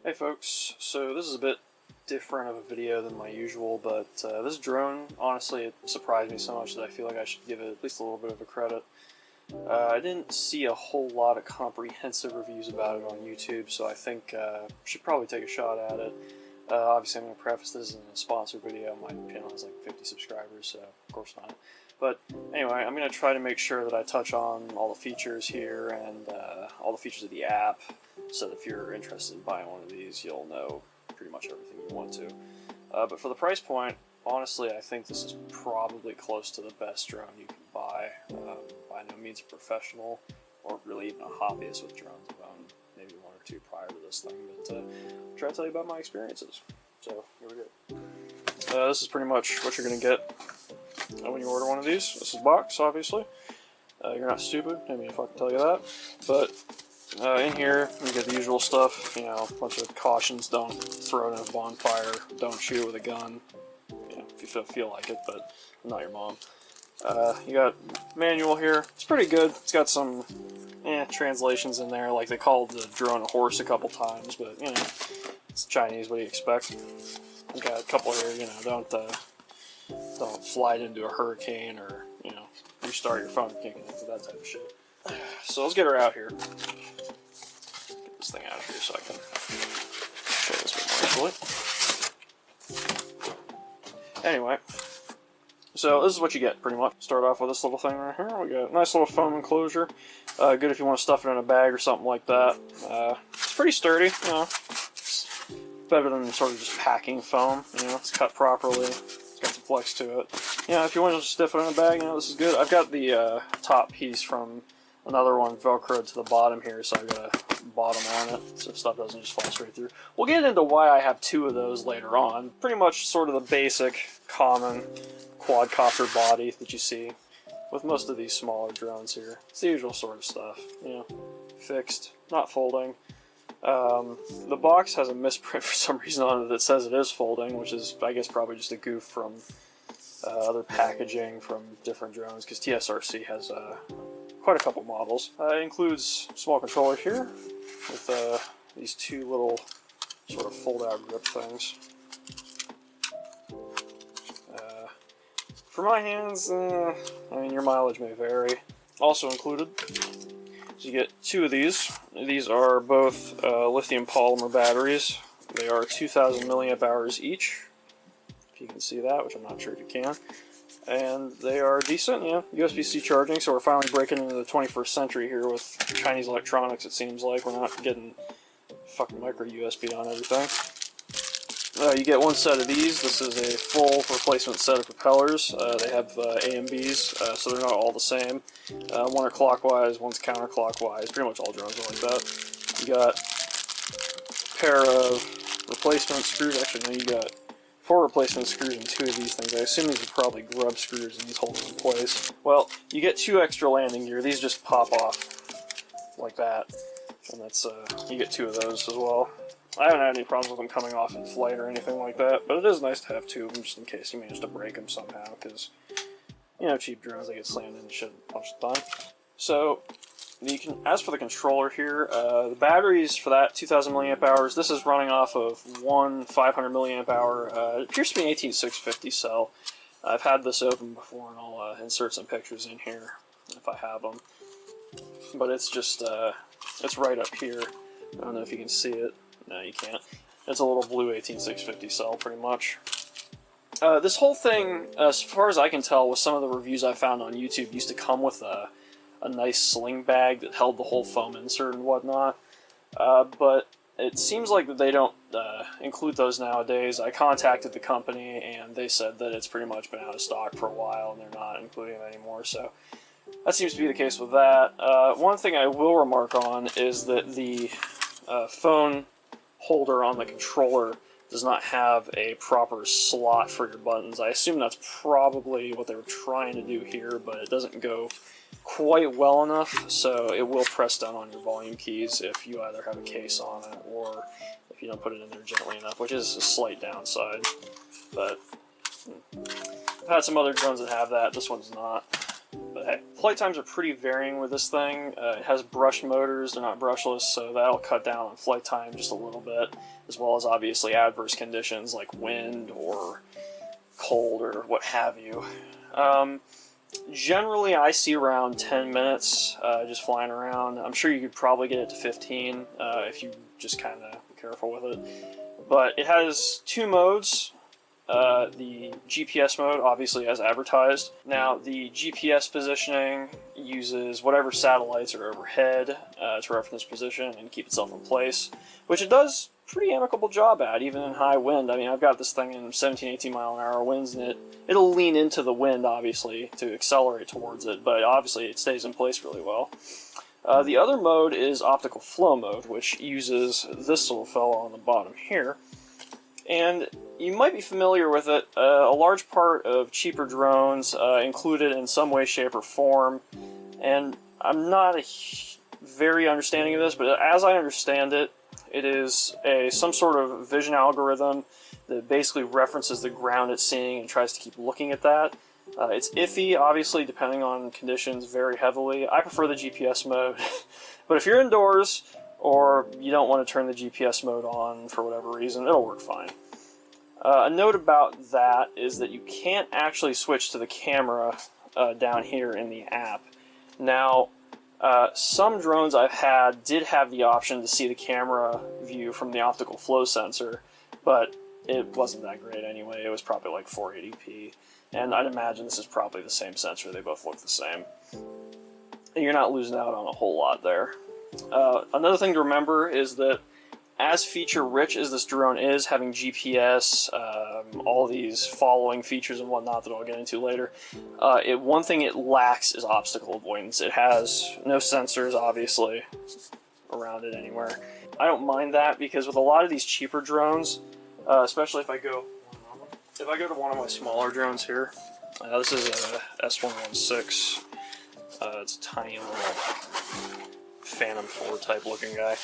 Hey folks, so this is a bit different of a video than my usual, but this drone, honestly, it surprised me so much that I feel like I should give it at least a little bit of a credit. I didn't see a whole lot of comprehensive reviews about it on YouTube, so I think I should probably take a shot at it. Obviously, I'm going to preface this isn't a sponsored video. My channel has like 50 subscribers, so of course not. But anyway, I'm going to try to make sure that I touch on all the features here and all the features of the app, so that if you're interested in buying one of these, you'll know pretty much everything you want to. But for the price point, honestly, I think this is probably close to the best drone you can buy. By no means a professional, or really even a hobbyist with drones. I've owned maybe one or two prior to this thing, but I'll try to tell you about my experiences. So, here we go. This is pretty much what you're going to get when you order one of these. This is box, obviously. You're not stupid, I mean, if I can tell you that. But in here, you get the usual stuff, you know, a bunch of cautions: don't throw it in a bonfire, don't shoot it with a gun, you know, if you feel like it, but I'm not your mom. You got manual here. It's pretty good. It's got some translations in there, like they called the drone a horse a couple times, but, you know, it's Chinese, what do you expect? You got a couple here, you know, don't fly it into a hurricane, or, you know, restart your phone, you can't connect to that type of shit. So let's get her out here. Get this thing out of here so I can show this a bit more easily. Anyway, so this is what you get pretty much. Start off with this little thing right here. We got a nice little foam enclosure. Good if you want to stuff it in a bag or something like that. It's pretty sturdy, you know. It's better than sort of just packing foam. You know, it's cut properly. It's got some flex to it. You know, if you want to just stiff it in a bag, you know, this is good. I've got the top piece from another one velcroed to the bottom here, so I've got a bottom on it, so stuff doesn't just fall straight through. We'll get into why I have two of those later on. Pretty much sort of the basic, common quadcopter body that you see with most of these smaller drones here. It's the usual sort of stuff, you know, fixed, not folding. The box has a misprint for some reason on it that says it is folding, which is, I guess, probably just a goof from other packaging from different drones, because TSRC has quite a couple models. It includes a small controller here with these two little sort of fold-out grip things. For my hands, I mean, your mileage may vary. Also included, so you get two of these. These are both lithium polymer batteries. They are 2,000 milliamp hours each, if you can see that, which I'm not sure if you can. And they are decent, yeah, USB-C charging, so we're finally breaking into the 21st century here with Chinese electronics, it seems like. We're not getting fucking micro USB on everything. You get one set of these. This is a full replacement set of propellers. They have A and Bs, so they're not all the same. One are clockwise, one's counterclockwise. Pretty much all drones are like that. You got a pair of replacement screws. Actually, no, you got 4 replacement screws and 2 of these things. I assume these are probably grub screws and these hold them in place. Well, you get 2 extra landing gear. These just pop off like that. And that's, you get 2 of those as well. I haven't had any problems with them coming off in flight or anything like that, but it is nice to have 2 of them just in case you manage to break them somehow, because, you know, cheap drones, they get slammed into shit a bunch of the time. So, as for the controller here, the batteries for that 2,000 milliamp hours, this is running off of one 500 milliamp hour, it appears to be an 18650 cell. I've had this open before, and I'll insert some pictures in here if I have them. But it's just, it's right up here. I don't know if you can see it. No, you can't. It's a little blue 18650 cell, pretty much. This whole thing, as far as I can tell, with some of the reviews I found on YouTube, used to come with a nice sling bag that held the whole foam insert and whatnot. But it seems like that they don't include those nowadays. I contacted the company, and they said that it's pretty much been out of stock for a while, and they're not including them anymore, so that seems to be the case with that. One thing I will remark on is that the phone holder on the controller does not have a proper slot for your buttons. I assume that's probably what they were trying to do here, but it doesn't go quite well enough, so it will press down on your volume keys if you either have a case on it or if you don't put it in there gently enough, which is a slight downside. But I've had some other drones that have that, this one's not. But but hey. Flight times are pretty varying with this thing. It has brushed motors, they're not brushless, so that'll cut down on flight time just a little bit, as well as obviously adverse conditions like wind or cold or what have you. Generally, I see around 10 minutes just flying around. I'm sure you could probably get it to 15 if you just kind of be careful with it. But it has two modes. The GPS mode, obviously, as advertised. Now, the GPS positioning uses whatever satellites are overhead to reference position and keep itself in place, which it does a pretty amicable job at, even in high wind. I mean, I've got this thing in 17, 18 mile an hour winds, and it'll lean into the wind, obviously, to accelerate towards it, but obviously it stays in place really well. The other mode is optical flow mode, which uses this little fellow on the bottom here. And you might be familiar with it. A large part of cheaper drones include it in some way, shape, or form. And I'm not very understanding of this, but as I understand it, it is some sort of vision algorithm that basically references the ground it's seeing and tries to keep looking at that. It's iffy, obviously, depending on conditions, very heavily. I prefer the GPS mode. But if you're indoors, or you don't want to turn the GPS mode on for whatever reason, it'll work fine. A note about that is that you can't actually switch to the camera down here in the app. Now, some drones I've had did have the option to see the camera view from the optical flow sensor, but it wasn't that great anyway. It was probably like 480p, and I'd imagine this is probably the same sensor. They both look the same. And you're not losing out on a whole lot there. Another thing to remember is that as feature-rich as this drone is, having GPS, all these following features and whatnot that I'll get into later, one thing it lacks is obstacle avoidance. It has no sensors, obviously, around it anywhere. I don't mind that because with a lot of these cheaper drones, especially if I go to one of my smaller drones here, this is a S116. It's a tiny little Phantom 4 type looking guy.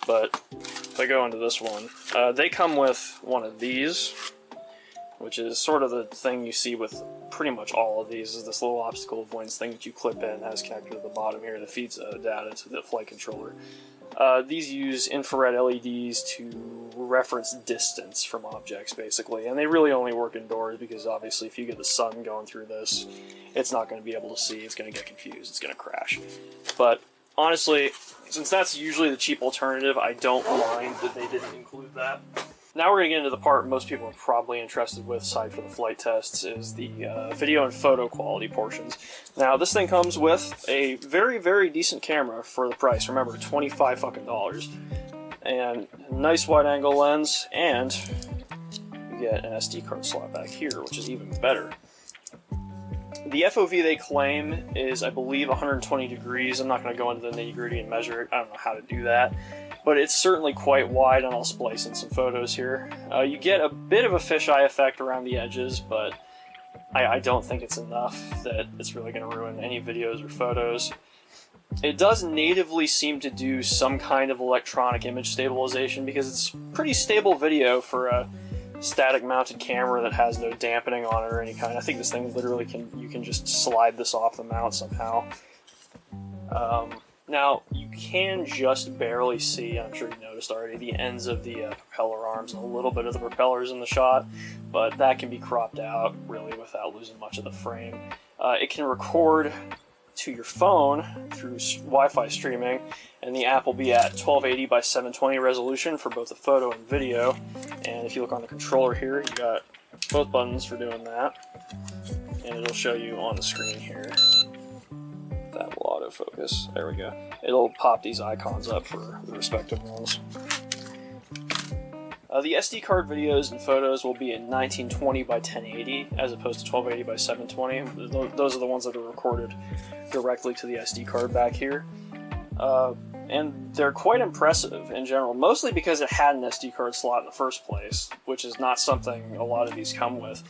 But if I go into this one, they come with one of these, which is sort of the thing you see with pretty much all of these, is this little obstacle avoidance thing that you clip in, has connected to the bottom here that feeds data to the flight controller. These use infrared LEDs to reference distance from objects, basically, and they really only work indoors because obviously if you get the sun going through this, it's not going to be able to see, it's going to get confused, it's going to crash. But honestly, since that's usually the cheap alternative, I don't mind that they didn't include that. Now we're going to get into the part most people are probably interested with, aside from the flight tests, is the video and photo quality portions. Now, this thing comes with a very, very decent camera for the price. Remember, $25 fucking dollars. And a nice wide-angle lens, and you get an SD card slot back here, which is even better. The FOV they claim is, I believe, 120 degrees. I'm not going to go into the nitty-gritty and measure it. I don't know how to do that. But it's certainly quite wide, and I'll splice in some photos here. You get a bit of a fisheye effect around the edges, but I don't think it's enough that it's really going to ruin any videos or photos. It does natively seem to do some kind of electronic image stabilization, because it's pretty stable video for a static mounted camera that has no dampening on it or any kind. I think this thing literally you can just slide this off the mount somehow. Now, you can just barely see, I'm sure you noticed already, the ends of the propeller arms and a little bit of the propellers in the shot, but that can be cropped out really without losing much of the frame. It can record to your phone through Wi-Fi streaming, and the app will be at 1280 by 720 resolution for both the photo and video. And if you look on the controller here, you got both buttons for doing that, and it'll show you on the screen here. That will autofocus. There we go. It'll pop these icons up for the respective ones. The SD card videos and photos will be in 1920 by 1080 as opposed to 1280 by 720. Those are the ones that are recorded directly to the SD card back here. And they're quite impressive in general, mostly because it had an SD card slot in the first place, which is not something a lot of these come with.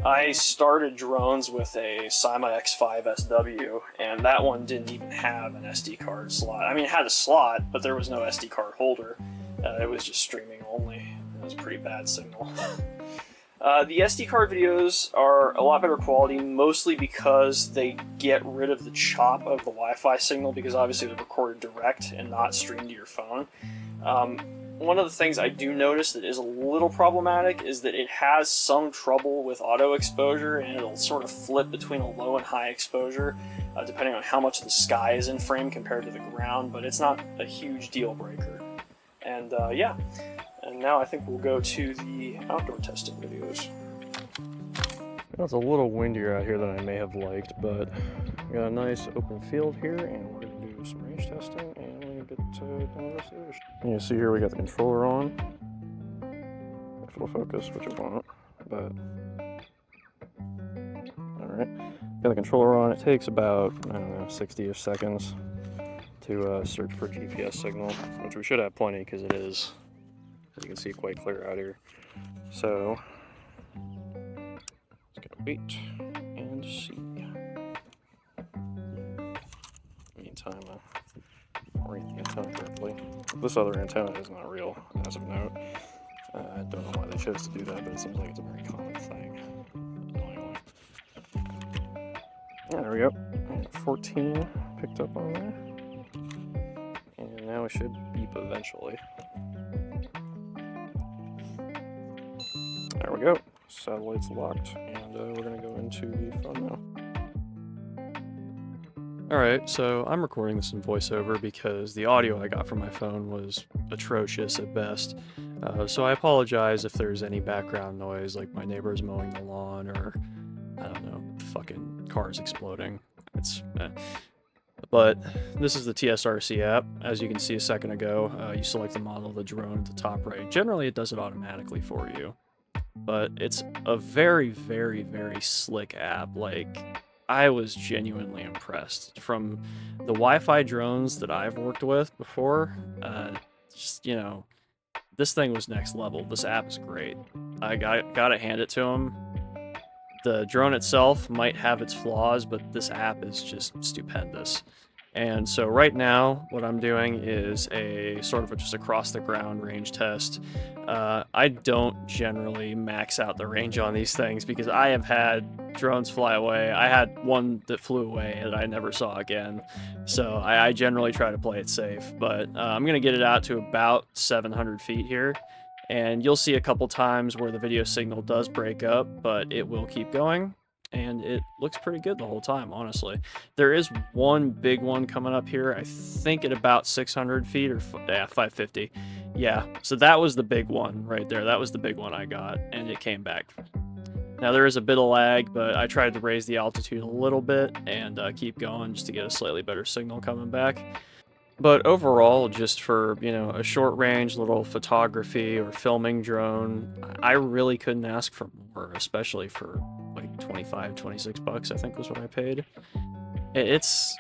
I started drones with a Cyma X5 SW, and that one didn't even have an SD card slot. I mean, it had a slot, but there was no SD card holder. It was just streaming only. It was a pretty bad signal. The SD card videos are a lot better quality, mostly because they get rid of the chop of the Wi-Fi signal, because obviously they're recorded direct and not streamed to your phone. One of the things I do notice that is a little problematic is that it has some trouble with auto exposure, and it'll sort of flip between a low and high exposure, depending on how much the sky is in frame compared to the ground, but it's not a huge deal breaker. And yeah, and now I think we'll go to the outdoor testing videos. It's a little windier out here than I may have liked, but we got a nice open field here, and we're going to do some range testing, and we're going to get down the rest of this. You can see here we got the controller on. If it'll focus, which it won't, but alright. Got the controller on. It takes about, I don't know, 60-ish seconds to search for GPS signal, which we should have plenty because it is, as you can see, quite clear out here. So let's go wait and see. Meantime, orient the antenna correctly. This other antenna is not real, as of note. I don't know why they chose to do that, but it seems like it's a very common thing. Annoyingly. There we go. 14 picked up on there. And now it should beep eventually. There we go. Satellite's locked, and we're going to go into the phone now. Alright, so I'm recording this in voiceover because the audio I got from my phone was atrocious at best. So I apologize if there's any background noise, like my neighbors mowing the lawn, or, I don't know, fucking cars exploding. But this is the TSRC app. As you can see a second ago, you select the model of the drone at the top right. Generally, it does it automatically for you. But it's a very, very, very slick app. Like, I was genuinely impressed. From the Wi-Fi drones that I've worked with before, just, you know, this thing was next level. This app is great. I gotta hand it to them. The drone itself might have its flaws, but this app is just stupendous. And so right now, what I'm doing is a sort of just across the ground range test. I don't generally max out the range on these things because I have had drones fly away. I had one that flew away that I never saw again. So I generally try to play it safe, but I'm gonna get it out to about 700 feet here. And you'll see a couple times where the video signal does break up, but it will keep going. And it looks pretty good the whole time, honestly. There is one big one coming up here, I think at about 600 feet, or 550. Yeah, so that was the big one right there. That was the big one I got, and it came back. Now there is a bit of lag, but I tried to raise the altitude a little bit and keep going just to get a slightly better signal coming back. But overall, just for, you know, a short range little photography or filming drone, I really couldn't ask for more, especially for like 25, 26 bucks, I think was what I paid. It's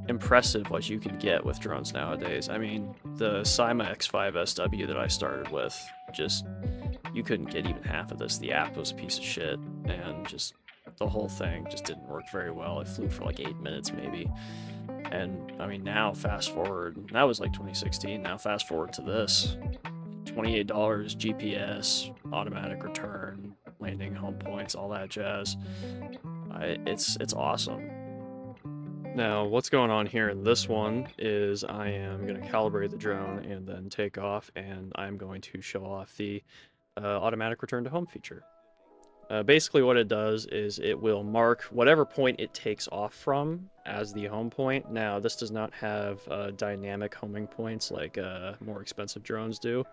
impressive what you can get with drones nowadays. I mean, the Cyma X5 SW that I started with, just, you couldn't get even half of this. The app was a piece of shit, and just the whole thing just didn't work very well. It flew for like 8 minutes maybe. And I mean, now fast forward, that was like 2016, now fast forward to this, $28, GPS, automatic return, landing home points, all that jazz. It's awesome. Now, what's going on here in this one is I am going to calibrate the drone and then take off, and I'm going to show off the automatic return to home feature. Basically what it does is it will mark whatever point it takes off from as the home point. Now, this does not have dynamic homing points like more expensive drones do.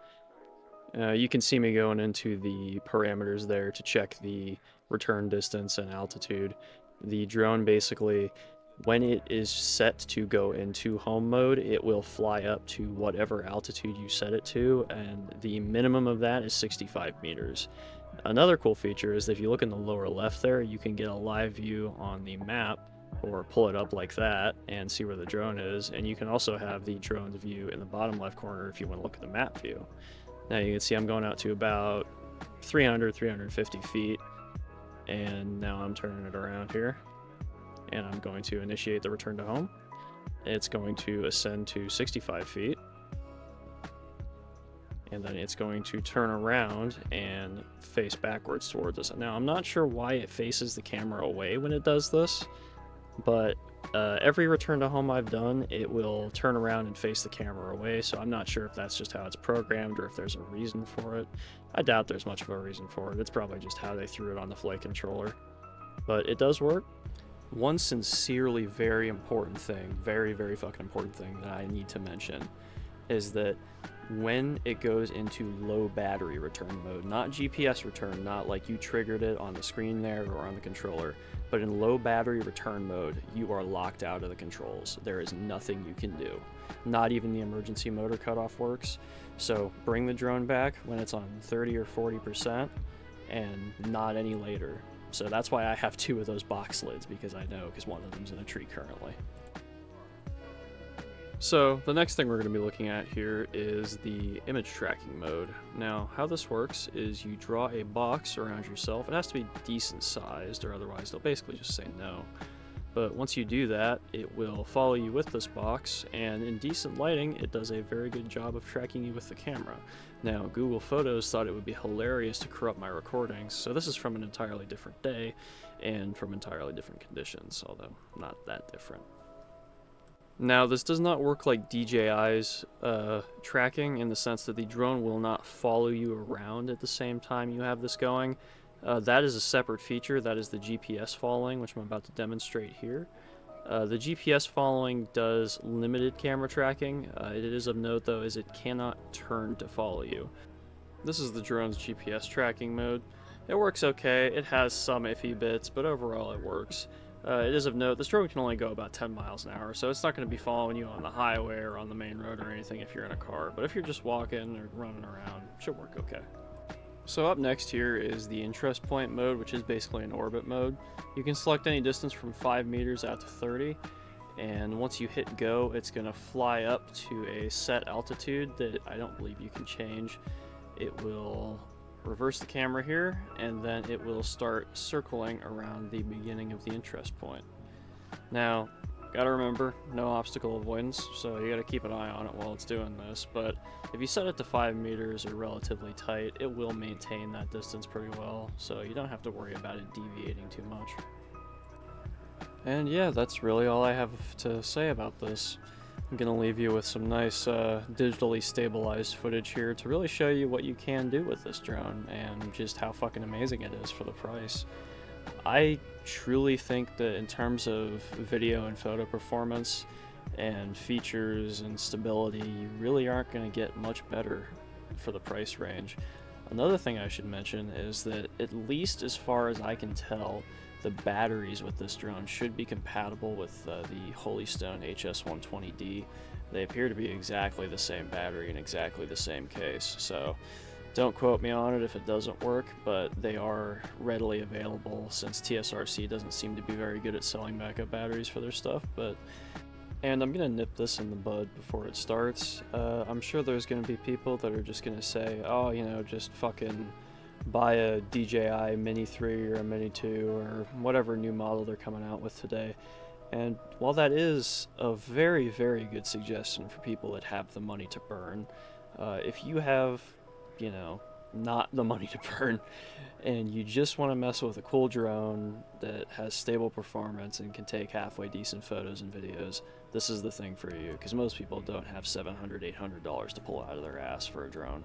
You can see me going into the parameters there to check the return distance and altitude. The drone basically, when it is set to go into home mode, it will fly up to whatever altitude you set it to, and the minimum of that is 65 meters. Another cool feature is that if you look in the lower left there, you can get a live view on the map, or pull it up like that and see where the drone is, and you can also have the drone's view in the bottom left corner if you want to look at the map view. Now you can see I'm going out to about 350 feet, and now I'm turning it around here, and I'm going to initiate the return to home. It's going to ascend to 65 feet. and then it's going to turn around and face backwards towards us. Now, I'm not sure why it faces the camera away when it does this, but every return to home I've done, it will turn around and face the camera away, so I'm not sure if that's just how it's programmed or if there's a reason for it. I doubt there's much of a reason for it. It's probably just how they threw it on the flight controller. But it does work. One sincerely very important thing, very, very fucking important thing that I need to mention is that when it goes into low battery return mode, not GPS return, not like you triggered it on the screen there or on the controller, but in low battery return mode, you are locked out of the controls. There is nothing you can do. Not even the emergency motor cutoff works. So bring the drone back when it's on 30 or 40% and not any later. So that's why I have 2 of those box lids, because I know, because one of them's in a tree currently. So the next thing we're going to be looking at here is the image tracking mode. Now, how this works is you draw a box around yourself. It has to be decent sized, or otherwise they'll basically just say no. But once you do that, it will follow you with this box, and in decent lighting, it does a very good job of tracking you with the camera. Now, Google Photos thought it would be hilarious to corrupt my recordings, so this is from an entirely different day, and from entirely different conditions, although not that different. Now, this does not work like DJI's tracking, in the sense that the drone will not follow you around at the same time you have this going. That is a separate feature. That is the GPS following, which I'm about to demonstrate here. The GPS following does limited camera tracking. It is of note, though, is it cannot turn to follow you. This is the drone's GPS tracking mode. It works okay. It has some iffy bits, but overall it works. It is of note, this drone can only go about 10 miles an hour, so it's not going to be following you on the highway or on the main road or anything if you're in a car, but if you're just walking or running around, it should work okay. So up next here is the interest point mode, which is basically an orbit mode. You can select any distance from 5 meters out to 30, and once you hit go, it's going to fly up to a set altitude that I don't believe you can change. It will reverse the camera here, and then it will start circling around the beginning of the interest point. Now, gotta remember, no obstacle avoidance, so you gotta keep an eye on it while it's doing this, but if you set it to 5 meters or relatively tight, it will maintain that distance pretty well, so you don't have to worry about it deviating too much. And yeah, that's really all I have to say about this. I'm going to leave you with some nice digitally stabilized footage here to really show you what you can do with this drone and just how fucking amazing it is for the price. I truly think that in terms of video and photo performance and features and stability, you really aren't going to get much better for the price range. Another thing I should mention is that, at least as far as I can tell, the batteries with this drone should be compatible with the Holystone HS120D. They appear to be exactly the same battery in exactly the same case, so don't quote me on it if it doesn't work, but they are readily available since TSRC doesn't seem to be very good at selling backup batteries for their stuff. And I'm going to nip this in the bud before it starts. I'm sure there's going to be people that are just going to say, oh, you know, just fucking buy a DJI Mini 3 or a Mini 2 or whatever new model they're coming out with today. And while that is a very, very good suggestion for people that have the money to burn, if you have, you know, not the money to burn and you just want to mess with a cool drone that has stable performance and can take halfway decent photos and videos, this is the thing for you, because most people don't have $700, $800 to pull out of their ass for a drone.